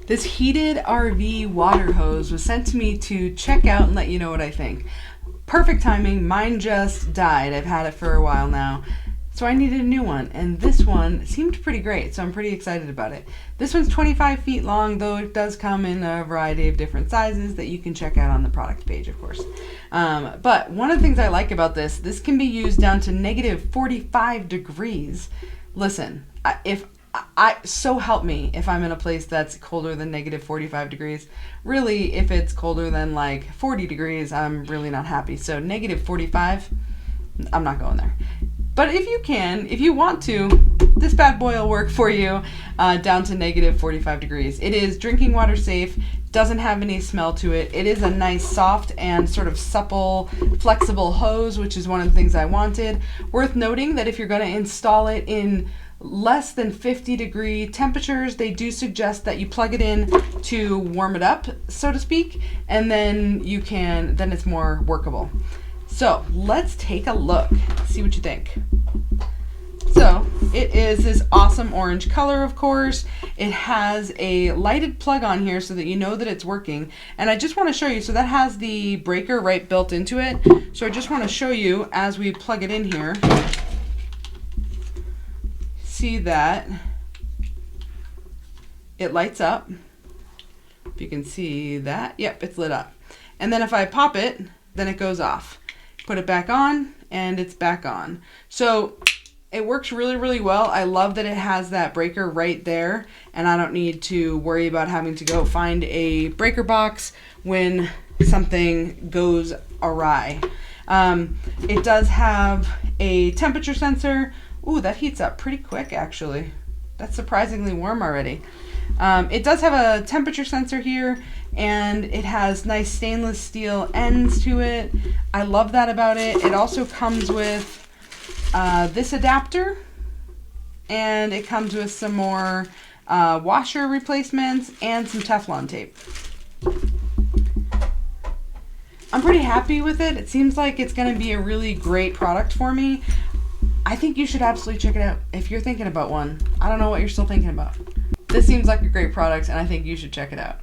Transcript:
This heated RV water hose was sent to me to check out and let you know what I think. Perfect timing. Mine just died. I've had it for a while now. So I needed a new one, and this one seemed pretty great, so I'm pretty excited about it. This one's 25 feet long, though it does come in a variety of different sizes that you can check out on the product page, of course. But one of the things I like about this can be used down to negative 45 degrees. Listen, so help me if I'm in a place that's colder than negative 45 degrees. Really, if it's colder than like 40 degrees, I'm really not happy. So negative 45, I'm not going there. But if you want to, this bad boy will work for you down to negative 45 degrees. It is drinking water safe, doesn't have any smell to it. It is a nice soft and sort of supple, flexible hose, which is one of the things I wanted. Worth noting that if you're going to install it in less than 50-degree temperatures, they do suggest that you plug it in to warm it up, so to speak, and then then it's more workable. So let's take a look, see what you think. So it is this awesome orange color, of course. It has a lighted plug on here so that you know that it's working. And I just want to show you, so that has the breaker right built into it. So I just want to show you as we plug it in here. See that it lights up. If you can see that, yep, it's lit up. And then if I pop it, then it goes off. Put it back on, and it's back on. So it works really, really well. I love that it has that breaker right there, and I don't need to worry about having to go find a breaker box when something goes awry. It does have a temperature sensor. Ooh, that heats up pretty quick, actually. That's surprisingly warm already. It does have a temperature sensor here, and it has nice stainless steel ends to it. I love that about it. It also comes with this adapter, and it comes with some more washer replacements and some Teflon tape. I'm pretty happy with it. It seems like it's going to be a really great product for me. I think you should absolutely check it out if you're thinking about one. I don't know what you're still thinking about. This seems like a great product, and I think you should check it out.